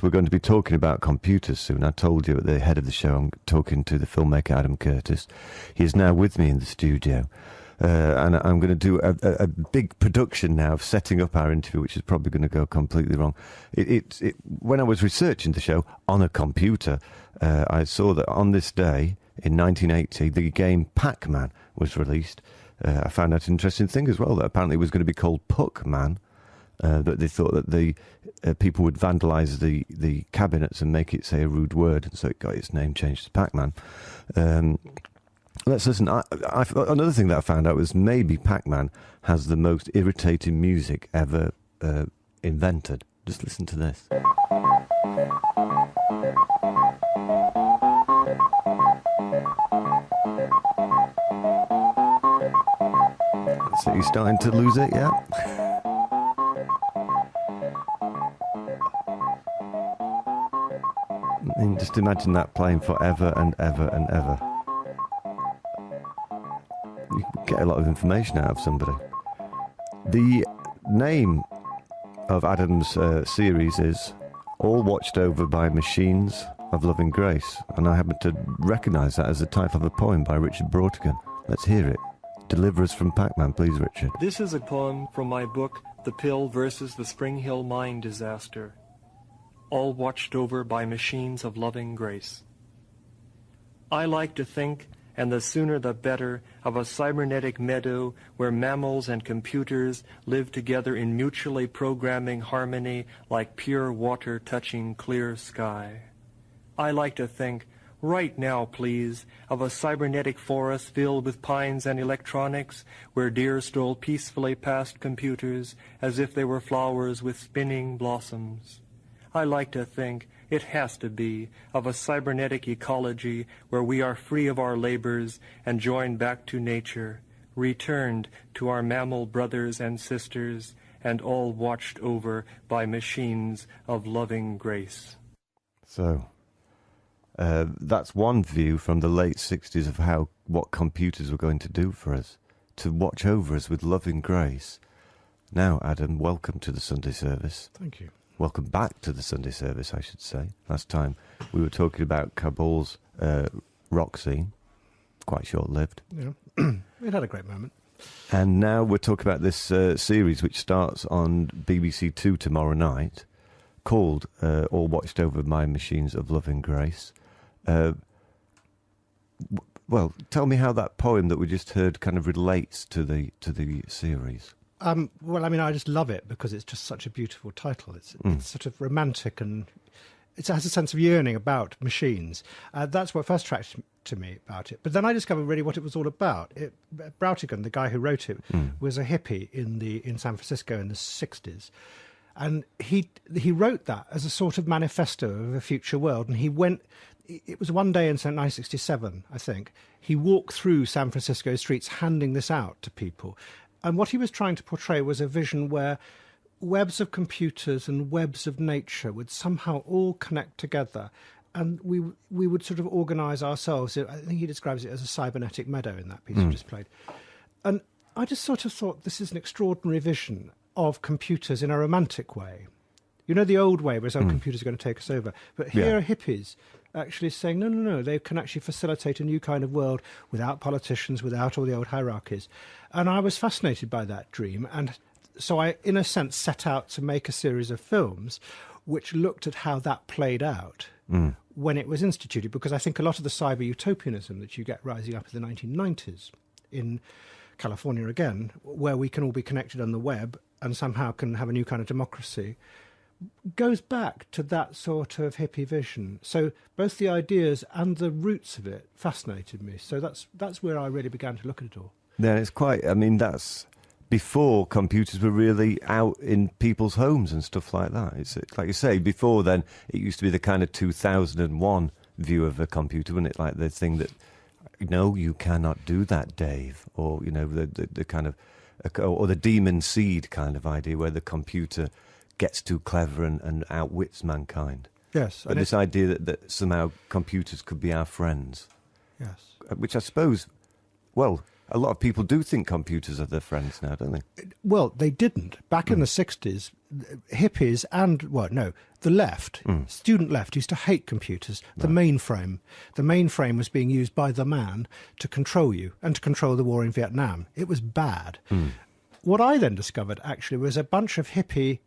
we're going to be talking about computers soon. I told you at the head of the show I'm talking to the filmmaker Adam Curtis. He is now with me in the studio. And I'm going to do a big production now of setting up our interview, which is probably going to go completely wrong. When I was researching the show on a computer, I saw that on this day in 1980, the game Pac-Man was released. I found that an interesting thing as well, that apparently it was going to be called Puck-Man. That they thought that the people would vandalise the cabinets and make it say a rude word, and so it got its name changed to Pac-Man. Let's listen. Another thing that I found out was maybe Pac-Man has the most irritating music ever invented. Just listen to this. So you're starting to lose it, yeah? I mean, just imagine that playing forever and ever and ever. You can get a lot of information out of somebody. The name of Adam's series is All Watched Over by Machines of Loving Grace, and I happen to recognise that as the title of a poem by Richard Brautigan. Let's hear it. Deliver us from Pac-Man, please, Richard. This is a poem from my book, The Pill versus the Spring Hill Mine Disaster. All watched over by machines of loving grace. I like to think, and the sooner the better, of a cybernetic meadow where mammals and computers live together in mutually programming harmony like pure water touching clear sky. I like to think, right now please, of a cybernetic forest filled with pines and electronics where deer stroll peacefully past computers as if they were flowers with spinning blossoms. I like to think, it has to be, of a cybernetic ecology where we are free of our labors and joined back to nature, returned to our mammal brothers and sisters, and all watched over by machines of loving grace. So, that's one view from the late 60s of what computers were going to do for us, to watch over us with loving grace. Now, Adam, welcome to the Sunday service. Thank you. Welcome back to the Sunday service, I should say. Last time we were talking about Kabul's rock scene, quite short-lived. Yeah, it had a great moment. And now we're talking about this series which starts on BBC Two tomorrow night, called All Watched Over by Machines of Loving Grace. Well, tell me how that poem that we just heard kind of relates to the series. Well, I mean, I just love it because it's just such a beautiful title. It's sort of romantic and it has a sense of yearning about machines. That's what first attracted to me about it. But then I discovered really what it was all about. Brautigan, the guy who wrote it, was a hippie in San Francisco in the 60s. And he wrote that as a sort of manifesto of a future world. And it was one day in 1967, I think, he walked through San Francisco streets handing this out to people. And what he was trying to portray was a vision where webs of computers and webs of nature would somehow all connect together, and we would sort of organise ourselves. I think he describes it as a cybernetic meadow in that piece he just played. And I just sort of thought this is an extraordinary vision of computers in a romantic way. You know, the old way was, computers are going to take us over. But here are hippies actually saying, no, they can actually facilitate a new kind of world without politicians, without all the old hierarchies. And I was fascinated by that dream. And so I, in a sense, set out to make a series of films which looked at how that played out when it was instituted, because I think a lot of the cyber utopianism that you get rising up in the 1990s in California again, where we can all be connected on the web and somehow can have a new kind of democracy, goes back to that sort of hippie vision. So both the ideas and the roots of it fascinated me. So that's where I really began to look at it all. Yeah, it's quite, I mean, that's before computers were really out in people's homes and stuff like that. It's like you say, before then, it used to be the kind of 2001 view of a computer, wasn't it? Like the thing that, no, you cannot do that, Dave. Or, you know, the kind of, or the demon seed kind of idea where the computer gets too clever and outwits mankind. Yes. But this idea that somehow computers could be our friends. Yes. Which I suppose, well, a lot of people do think computers are their friends now, don't they? Well, they didn't. Back in the 60s, hippies and, well, no, the left, student left, used to hate computers. The mainframe. The mainframe was being used by the man to control you and to control the war in Vietnam. It was bad. What I then discovered, actually, was a bunch of hippie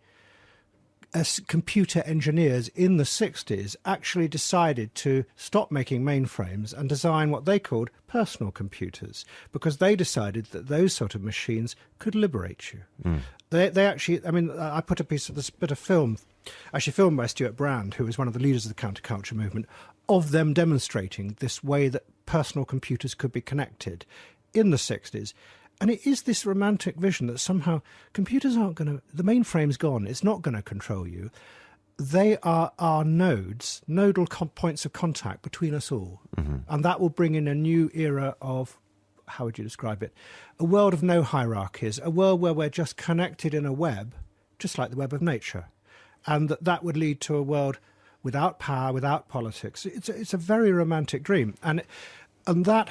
computer engineers in the 60s actually decided to stop making mainframes and design what they called personal computers, because they decided that those sort of machines could liberate you. They actually, I mean, I put a piece of this bit of film, actually filmed by Stuart Brand, who was one of the leaders of the counterculture movement, of them demonstrating this way that personal computers could be connected in the 60s. And it is this romantic vision that somehow computers aren't going to, the mainframe's gone, it's not going to control you. They are our nodes, nodal points of contact between us all. And that will bring in a new era of, how would you describe it? A world of no hierarchies, a world where we're just connected in a web, just like the web of nature. And that would lead to a world without power, without politics. It's a very romantic dream. And that,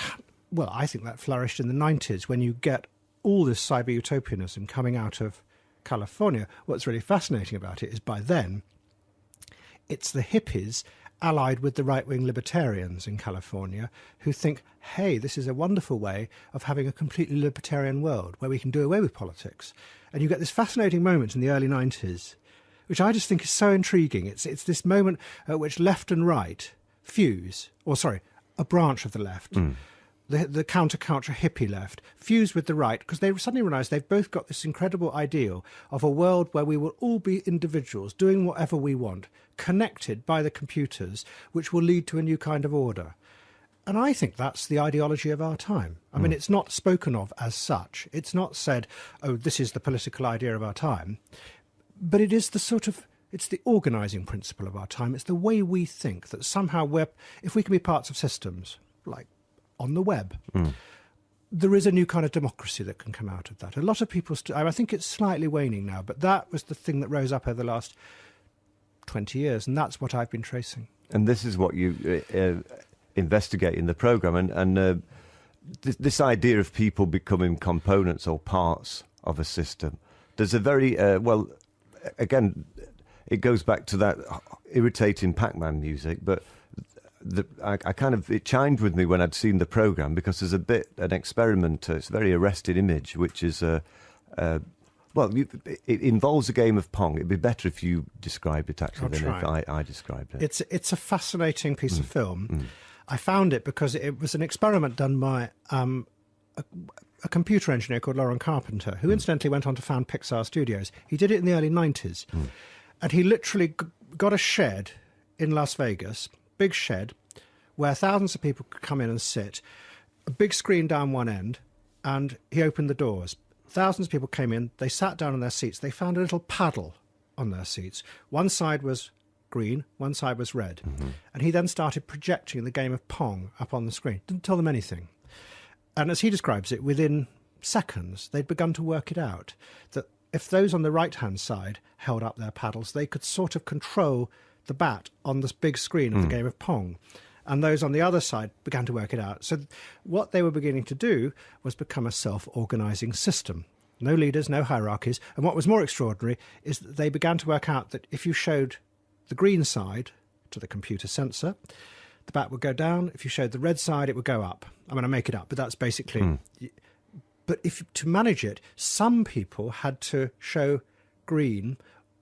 well, I think that flourished in the 90s when you get all this cyber utopianism coming out of California. What's really fascinating about it is by then, it's the hippies allied with the right-wing libertarians in California who think, hey, this is a wonderful way of having a completely libertarian world where we can do away with politics. And you get this fascinating moment in the early 90s, which I just think is so intriguing. It's this moment at which left and right fuse, or sorry, a branch of the left, the counterculture hippie left, fuse with the right, because they suddenly realise they've both got this incredible ideal of a world where we will all be individuals, doing whatever we want, connected by the computers, which will lead to a new kind of order. And I think that's the ideology of our time. I mean, it's not spoken of as such. It's not said, oh, this is the political idea of our time. But it is the sort of, it's the organising principle of our time. It's the way we think that somehow if we can be parts of systems, like on the web, there is a new kind of democracy that can come out of that. A lot of people, I think it's slightly waning now, but that was the thing that rose up over the last 20 years, and that's what I've been tracing. And this is what you investigate in the programme, and this idea of people becoming components or parts of a system. There's a very, well, again, it goes back to that irritating Pac-Man music, but I kind of, it chimed with me when I'd seen the programme, because there's an experiment, it's a very arrested image, which is, well, it involves a game of Pong. It'd be better if you described it, actually, than if I described it. It's a fascinating piece of film. I found it because it was an experiment done by a computer engineer called Lauren Carpenter, who incidentally went on to found Pixar Studios. He did it in the early 90s. And he literally got a shed in Las Vegas, big shed, where thousands of people could come in and sit, a big screen down one end, and he opened the doors. Thousands of people came in, they sat down on their seats, they found a little paddle on their seats. One side was green, one side was red. And he then started projecting the game of Pong up on the screen. Didn't tell them anything. And as he describes it, within seconds, they'd begun to work it out, that if those on the right-hand side held up their paddles, they could sort of control the bat on this big screen of the game of Pong. And those on the other side began to work it out. So what they were beginning to do was become a self-organising system. No leaders, no hierarchies. And what was more extraordinary is that they began to work out that if you showed the green side to the computer sensor, the bat would go down. If you showed the red side, it would go up. I'm going to make it up, but that's basically... But to manage it, some people had to show green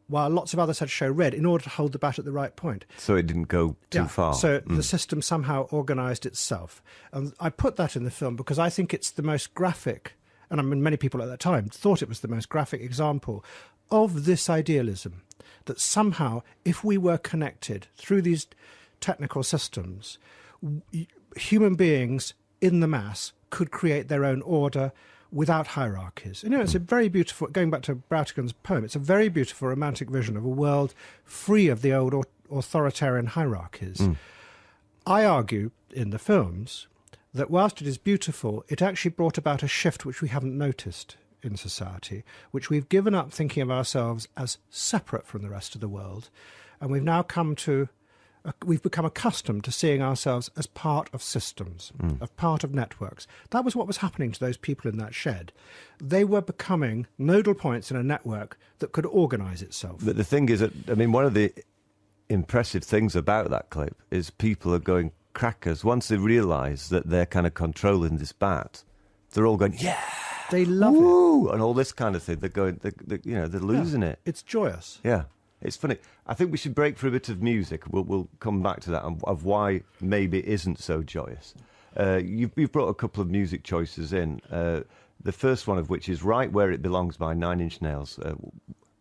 while lots of others had to show red in order to hold the bat at the right point. So it didn't go too far. So the system somehow organised itself. And I put that in the film because I think it's the most graphic, and I mean many people at that time thought it was the most graphic example of this idealism, that somehow if we were connected through these technical systems, human beings in the mass could create their own order without hierarchies. And, you know, it's a very beautiful, going back to Brautigan's poem, it's a very beautiful romantic vision of a world free of the old authoritarian hierarchies. I argue in the films that whilst it is beautiful, it actually brought about a shift which we haven't noticed in society, which we've given up thinking of ourselves as separate from the rest of the world. And we've now come to we've become accustomed to seeing ourselves as part of systems, of part of networks. That was what was happening to those people in that shed. They were becoming nodal points in a network that could organise itself. But the thing is that, I mean, one of the impressive things about that clip is people are going crackers. Once they realise that they're kind of controlling this bat, they're all going, yeah! They love Woo! And all this kind of thing. They're going, they're losing it. It's joyous. Yeah. It's funny. I think we should break for a bit of music. We'll come back to that of why maybe it isn't so joyous. You've brought a couple of music choices in. The first one of which is Right Where It Belongs by Nine Inch Nails.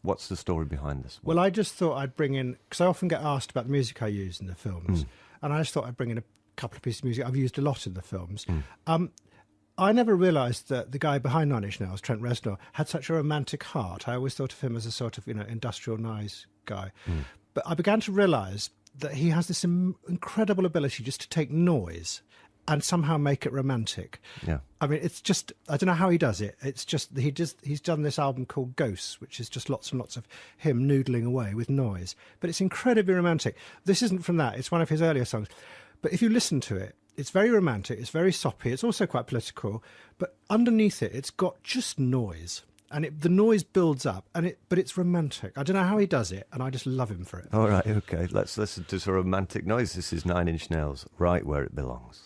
What's the story behind this one? Well, I just thought I'd bring in, because I often get asked about the music I use in the films, and I just thought I'd bring in a couple of pieces of music I've used a lot in the films. I never realised that the guy behind Nine Inch Nails, Trent Reznor, had such a romantic heart. I always thought of him as a sort of, industrial nice guy. But I began to realise that he has this incredible ability just to take noise and somehow make it romantic. Yeah. I mean, it's just, I don't know how he does it. It's just, he's done this album called Ghosts, which is just lots and lots of him noodling away with noise. But it's incredibly romantic. This isn't from that. It's one of his earlier songs. But if you listen to it, it's very romantic, it's very soppy, it's also quite political, but underneath it, it's got just noise. And the noise builds up, but it's romantic. I don't know how he does it, and I just love him for it. All right, okay. Let's listen to some romantic noise. This is Nine Inch Nails, Right Where It Belongs.